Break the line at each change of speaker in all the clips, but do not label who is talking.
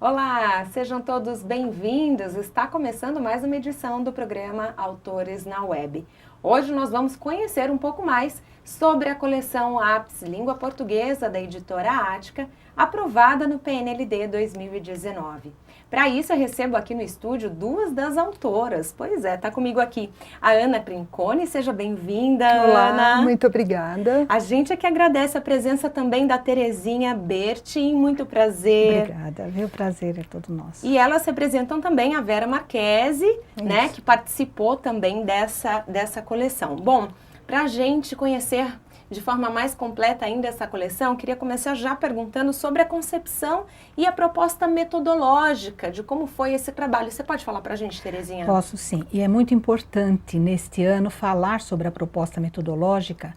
Olá, sejam todos bem-vindos. Está começando mais uma edição do programa Autores na Web. Hoje nós vamos conhecer um pouco mais sobre a coleção Apps Língua Portuguesa da editora Ática, aprovada no PNLD 2019. Para isso eu recebo aqui no estúdio duas das autoras. Pois é, está comigo aqui a Ana Trincone, seja bem-vinda,
Olá,
Ana.
muito obrigada.
A gente é que agradece a presença também da Terezinha Bertin, muito prazer.
Obrigada, o prazer é todo nosso.
E elas representam também a Vera Marchesi, né, que participou também dessa coleção. Bom, para a gente conhecer de forma mais completa ainda essa coleção, queria começar já perguntando sobre a concepção e a proposta metodológica de como foi esse trabalho. Você pode falar para a gente, Terezinha?
Posso sim, e é muito importante neste ano falar sobre a proposta metodológica,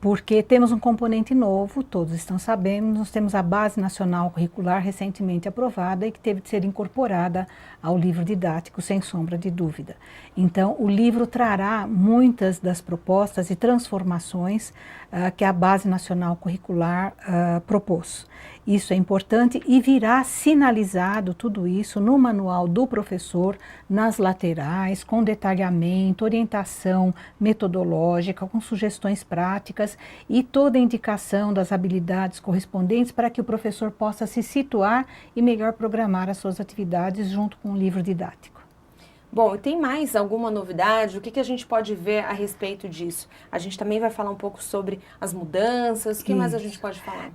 porque temos um componente novo, todos estão sabendo, nós temos a Base Nacional Curricular recentemente aprovada e que teve de ser incorporada ao livro didático, sem sombra de dúvida. Então, o livro trará muitas das propostas e transformações que a Base Nacional Curricular propôs. Isso é importante e virá sinalizado tudo isso no manual do professor, nas laterais, com detalhamento, orientação metodológica, com sugestões práticas e toda a indicação das habilidades correspondentes para que o professor possa se situar e melhor programar as suas atividades junto com o livro didático.
Bom, tem mais alguma novidade? O que a gente pode ver a respeito disso? A gente também vai falar um pouco sobre as mudanças. O que mais a gente pode falar?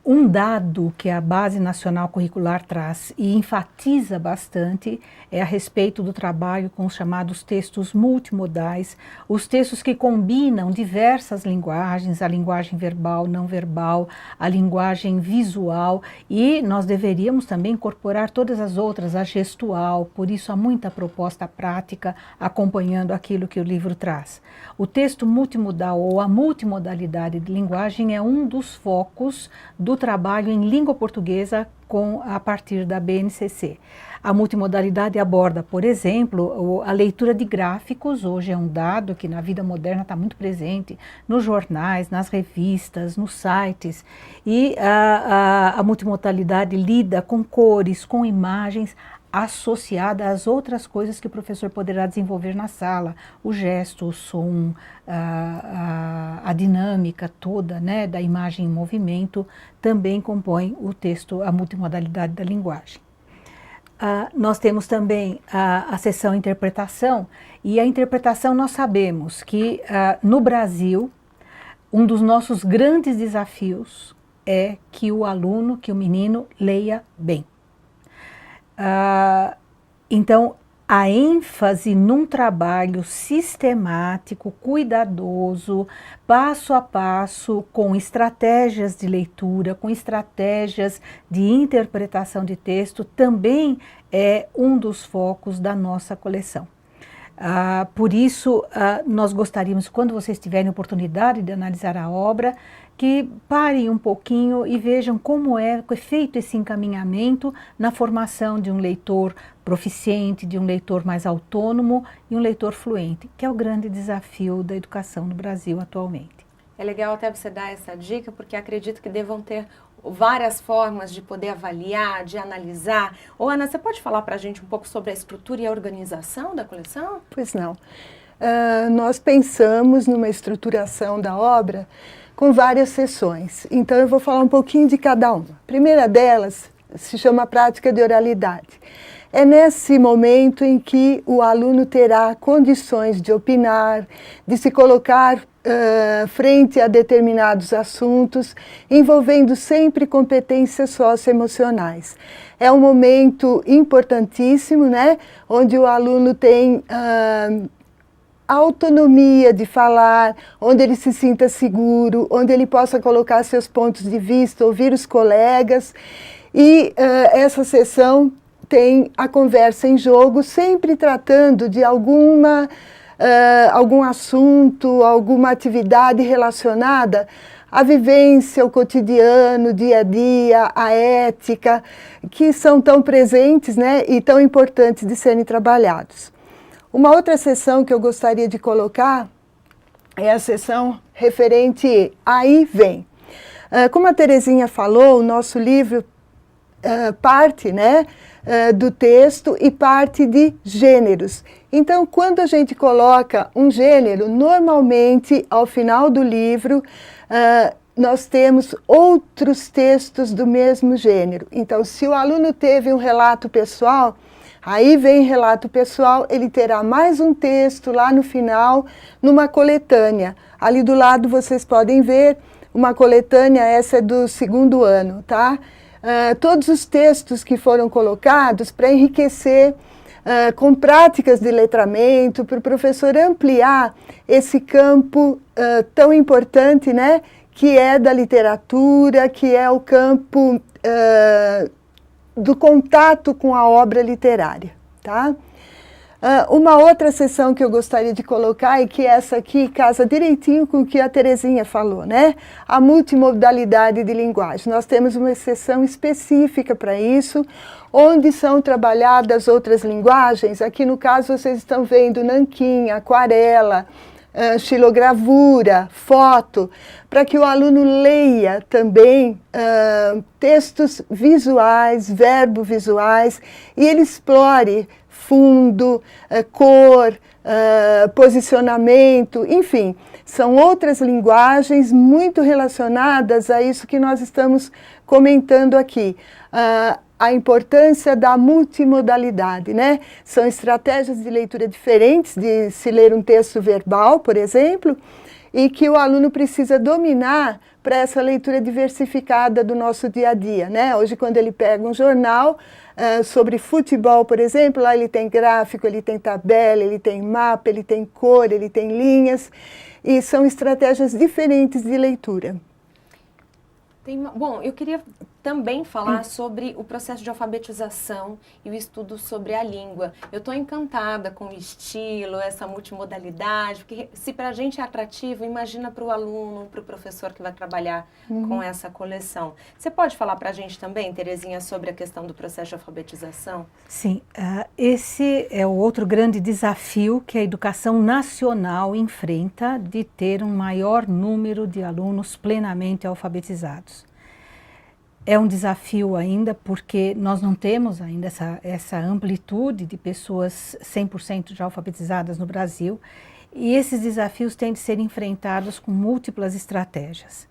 Um dado que a Base Nacional Curricular traz e enfatiza bastante é a respeito do trabalho com os chamados textos multimodais, os textos que combinam diversas linguagens, a linguagem verbal, não verbal, a linguagem visual, e nós deveríamos também incorporar todas as outras, a gestual, por isso há muita proposta prática acompanhando aquilo que o livro traz. O texto multimodal ou a multimodalidade de linguagem é um dos focos do trabalho em língua portuguesa a partir da BNCC. A multimodalidade aborda, por exemplo, a leitura de gráficos, hoje é um dado que na vida moderna está muito presente, nos jornais, nas revistas, nos sites, e a multimodalidade lida com cores, com imagens, associada às outras coisas que o professor poderá desenvolver na sala, o gesto, o som, a dinâmica toda, né, da imagem em movimento, também compõe o texto, a multimodalidade da linguagem. Nós temos também a seção interpretação, e a interpretação nós sabemos que no Brasil, um dos nossos grandes desafios é que o aluno, que o menino leia bem. Então, a ênfase num trabalho sistemático, cuidadoso, passo a passo, com estratégias de leitura, com estratégias de interpretação de texto, também é um dos focos da nossa coleção. Por isso, nós gostaríamos, quando vocês tiverem oportunidade de analisar a obra, que parem um pouquinho e vejam como é feito esse encaminhamento na formação de um leitor proficiente, de um leitor mais autônomo e um leitor fluente, que é o grande desafio da educação no Brasil atualmente.
É legal até você dar essa dica, porque acredito que devam ter várias formas de poder avaliar, de analisar. Ô, Ana, você pode falar para a gente um pouco sobre a estrutura e a organização da coleção?
Pois não. Nós pensamos numa estruturação da obra com várias sessões. Então eu vou falar um pouquinho de cada uma. A primeira delas se chama prática de oralidade. É nesse momento em que o aluno terá condições de opinar, de se colocar frente a determinados assuntos, envolvendo sempre competências socioemocionais. É um momento importantíssimo, né, onde o aluno tem a autonomia de falar, onde ele se sinta seguro, onde ele possa colocar seus pontos de vista, ouvir os colegas. E essa sessão tem a conversa em jogo, sempre tratando de algum assunto, alguma atividade relacionada à vivência, ao cotidiano, dia a dia, à ética, que são tão presentes, né, e tão importantes de serem trabalhados. Uma outra sessão que eu gostaria de colocar é a sessão referente Aí Vem. Como a Terezinha falou, o nosso livro parte, né, do texto e parte de gêneros. Então, quando a gente coloca um gênero, normalmente, ao final do livro, nós temos outros textos do mesmo gênero. Então, se o aluno teve um relato pessoal, aí vem relato pessoal, ele terá mais um texto lá no final, numa coletânea. Ali do lado vocês podem ver uma coletânea, essa é do 2º ano, tá? Todos os textos que foram colocados para enriquecer com práticas de letramento, para o professor ampliar esse campo tão importante, né, que é da literatura, que é o campo do contato com a obra literária, tá? Uma outra sessão que eu gostaria de colocar e que essa aqui casa direitinho com o que a Terezinha falou, né? A multimodalidade de linguagem. Nós temos uma sessão específica para isso, onde são trabalhadas outras linguagens. Aqui no caso vocês estão vendo nanquim, aquarela, xilogravura, foto, para que o aluno leia também textos visuais, verbo-visuais, e ele explore fundo, cor, posicionamento, enfim, são outras linguagens muito relacionadas a isso que nós estamos comentando aqui. A importância da multimodalidade, né? São estratégias de leitura diferentes de se ler um texto verbal, por exemplo, e que o aluno precisa dominar para essa leitura diversificada do nosso dia a dia, né? Hoje, quando ele pega um jornal sobre futebol, por exemplo, lá ele tem gráfico, ele tem tabela, ele tem mapa, ele tem cor, ele tem linhas, e são estratégias diferentes de leitura.
Bom, eu queria também falar sobre o processo de alfabetização e o estudo sobre a língua. Eu estou encantada com o estilo, essa multimodalidade, porque se para a gente é atrativo, imagina para o aluno, para o professor que vai trabalhar com essa coleção. Você pode falar para a gente também, Terezinha, sobre a questão do processo de alfabetização?
Sim, esse é o outro grande desafio que a educação nacional enfrenta, de ter um maior número de alunos plenamente alfabetizados. É um desafio ainda porque nós não temos ainda essa amplitude de pessoas 100% já alfabetizadas no Brasil, e esses desafios têm de ser enfrentados com múltiplas estratégias.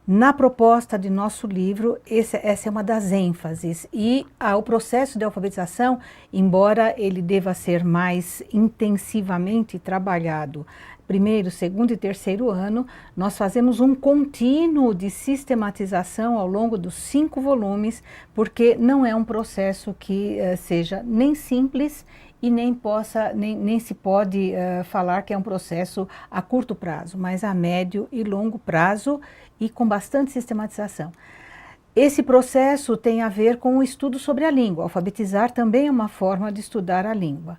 Na proposta de nosso livro, essa é uma das ênfases, e o processo de alfabetização, embora ele deva ser mais intensivamente trabalhado, 1º, 2º e 3º ano, nós fazemos um contínuo de sistematização ao longo dos 5 volumes, porque não é um processo que seja nem simples e nem se pode falar que é um processo a curto prazo, mas a médio e longo prazo e com bastante sistematização. Esse processo tem a ver com o estudo sobre a língua. Alfabetizar também é uma forma de estudar a língua.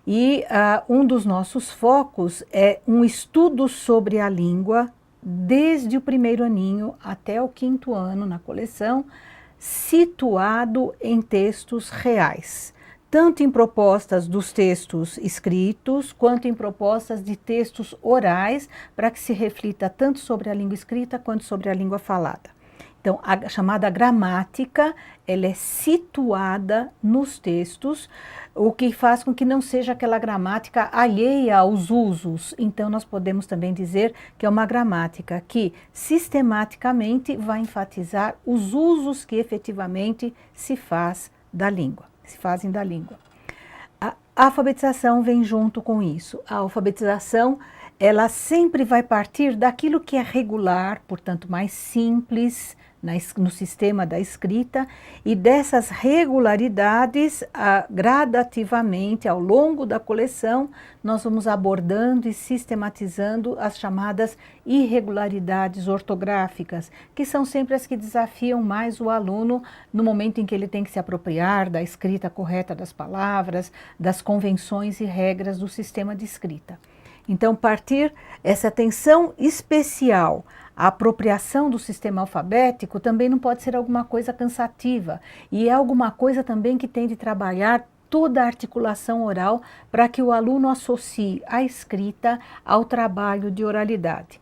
E um dos nossos focos é um estudo sobre a língua desde o 1º aninho até o 5º ano na coleção, situado em textos reais, tanto em propostas dos textos escritos, quanto em propostas de textos orais, para que se reflita tanto sobre a língua escrita quanto sobre a língua falada. Então, a chamada gramática, ela é situada nos textos, o que faz com que não seja aquela gramática alheia aos usos. Então, nós podemos também dizer que é uma gramática que sistematicamente vai enfatizar os usos que efetivamente se fazem da língua. A alfabetização vem junto com isso. A alfabetização, ela sempre vai partir daquilo que é regular, portanto mais simples, no sistema da escrita, e dessas regularidades, gradativamente, ao longo da coleção, nós vamos abordando e sistematizando as chamadas irregularidades ortográficas, que são sempre as que desafiam mais o aluno no momento em que ele tem que se apropriar da escrita correta das palavras, das convenções e regras do sistema de escrita. Então, partir essa atenção especial à apropriação do sistema alfabético também não pode ser alguma coisa cansativa, e é alguma coisa também que tem de trabalhar toda a articulação oral para que o aluno associe a escrita ao trabalho de oralidade.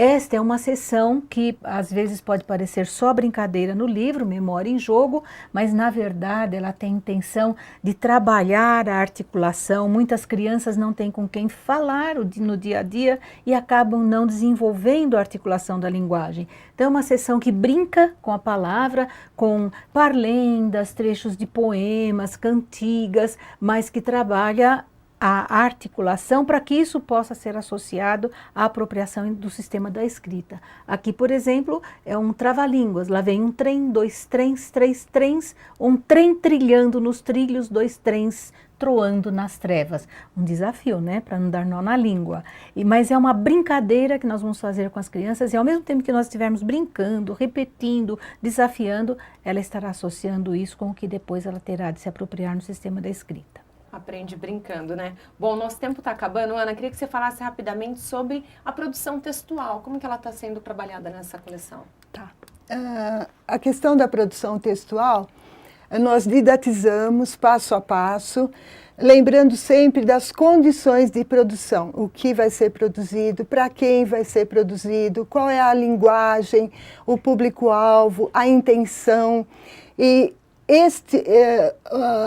Esta é uma sessão que às vezes pode parecer só brincadeira no livro, Memória em Jogo, mas na verdade ela tem intenção de trabalhar a articulação. Muitas crianças não têm com quem falar no dia a dia e acabam não desenvolvendo a articulação da linguagem. Então é uma sessão que brinca com a palavra, com parlendas, trechos de poemas, cantigas, mas que trabalha a articulação para que isso possa ser associado à apropriação do sistema da escrita. Aqui, por exemplo, é um trava-línguas. Lá vem um trem, dois trens, três trens, um trem trilhando nos trilhos, dois trens troando nas trevas. Um desafio, né? Para não dar nó na língua. Mas é uma brincadeira que nós vamos fazer com as crianças e ao mesmo tempo que nós estivermos brincando, repetindo, desafiando, ela estará associando isso com o que depois ela terá de se apropriar no sistema da escrita.
Aprende brincando, né? Bom, nosso tempo está acabando. Ana, queria que você falasse rapidamente sobre a produção textual. Como que ela está sendo trabalhada nessa coleção?
Tá. A questão da produção textual, nós didatizamos passo a passo, lembrando sempre das condições de produção. O que vai ser produzido, para quem vai ser produzido, qual é a linguagem, o público-alvo, a intenção. E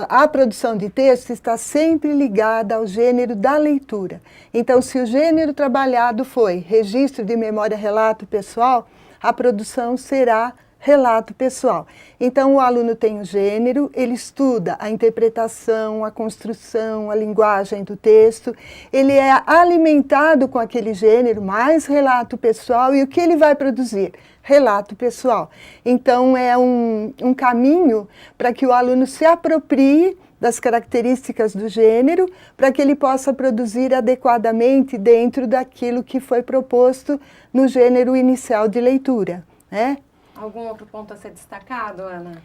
a produção de texto está sempre ligada ao gênero da leitura. Então, se o gênero trabalhado foi registro de memória, relato pessoal, a produção será relato pessoal. Então, o aluno tem o gênero, ele estuda a interpretação, a construção, a linguagem do texto, ele é alimentado com aquele gênero, mais relato pessoal, e o que ele vai produzir? Relato pessoal. Então, é um caminho para que o aluno se aproprie das características do gênero, para que ele possa produzir adequadamente dentro daquilo que foi proposto no gênero inicial de leitura, né?
Algum outro ponto a ser destacado, Ana?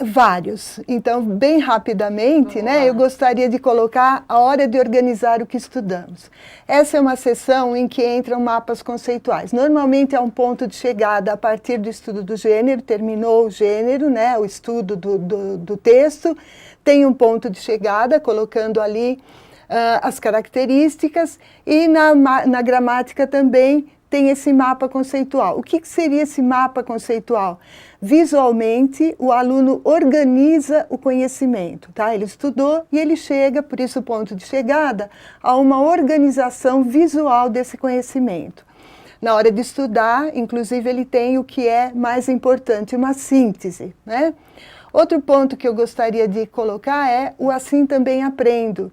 Vários. Então, bem rapidamente, né, eu gostaria de colocar a hora de organizar o que estudamos. Essa é uma sessão em que entram mapas conceituais. Normalmente é um ponto de chegada a partir do estudo do gênero, terminou o gênero, né, o estudo do texto, tem um ponto de chegada, colocando ali as características, e na gramática também tem esse mapa conceitual. O que seria esse mapa conceitual? Visualmente, o aluno organiza o conhecimento, tá? Ele estudou e ele chega, por isso o ponto de chegada, a uma organização visual desse conhecimento. Na hora de estudar, inclusive, ele tem o que é mais importante, uma síntese, né? Outro ponto que eu gostaria de colocar é o Assim Também Aprendo,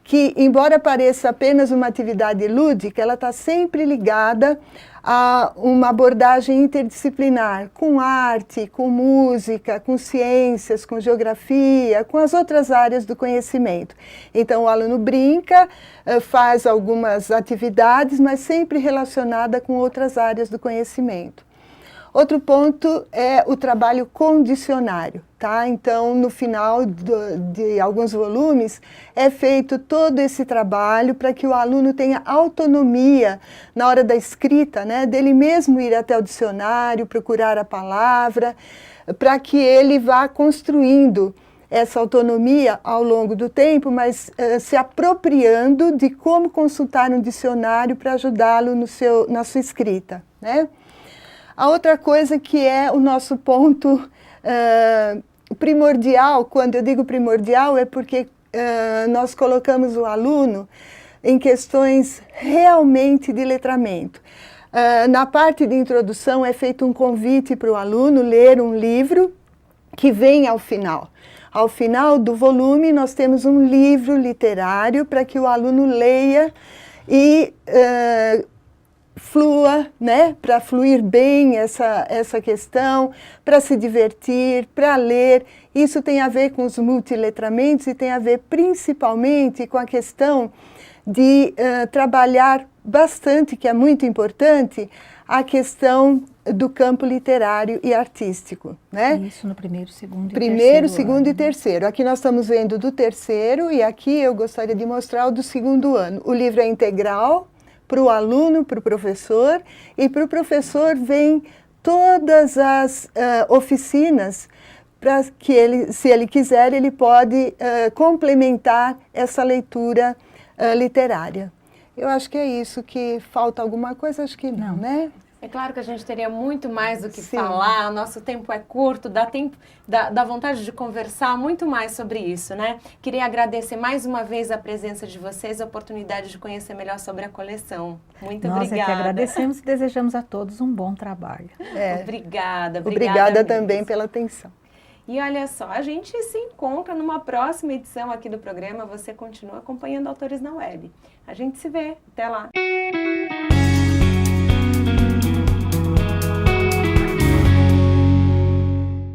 que, embora pareça apenas uma atividade lúdica, ela está sempre ligada a uma abordagem interdisciplinar, com arte, com música, com ciências, com geografia, com as outras áreas do conhecimento. Então, o aluno brinca, faz algumas atividades, mas sempre relacionada com outras áreas do conhecimento. Outro ponto é o trabalho condicionário, tá? Então, no final de alguns volumes, é feito todo esse trabalho para que o aluno tenha autonomia na hora da escrita, né? Dele mesmo ir até o dicionário, procurar a palavra, para que ele vá construindo essa autonomia ao longo do tempo, mas se apropriando de como consultar um dicionário para ajudá-lo na sua escrita, né? A outra coisa que é o nosso ponto primordial, quando eu digo primordial, é porque nós colocamos o aluno em questões realmente de letramento. Na parte de introdução é feito um convite para o aluno ler um livro que vem ao final. Ao final do volume nós temos um livro literário para que o aluno leia e flua, né, para fluir bem essa questão, para se divertir, para ler. Isso tem a ver com os multiletramentos e tem a ver principalmente com a questão de trabalhar bastante, que é muito importante, a questão do campo literário e artístico, né?
Isso no primeiro, segundo e
primeiro,
terceiro
segundo
ano.
E terceiro. Aqui nós estamos vendo do terceiro e aqui eu gostaria de mostrar o do segundo ano. O livro é integral para o aluno, para o professor, e para o professor vem todas as oficinas para que ele, se ele quiser, ele pode complementar essa leitura literária. Eu acho que é isso, que falta alguma coisa, acho que não, né?
É claro que a gente teria muito mais do que
Sim.
falar, o nosso tempo é curto, dá vontade de conversar muito mais sobre isso, né? Queria agradecer mais uma vez a presença de vocês, a oportunidade de conhecer melhor sobre a coleção. Muito
Nós
obrigada.
é que agradecemos e desejamos a todos um bom trabalho.
Obrigada
Obrigada
mesmo.
também pela atenção.
E olha só, a gente se encontra numa próxima edição aqui do programa. Você continua acompanhando Autores na Web. A gente se vê. Até lá.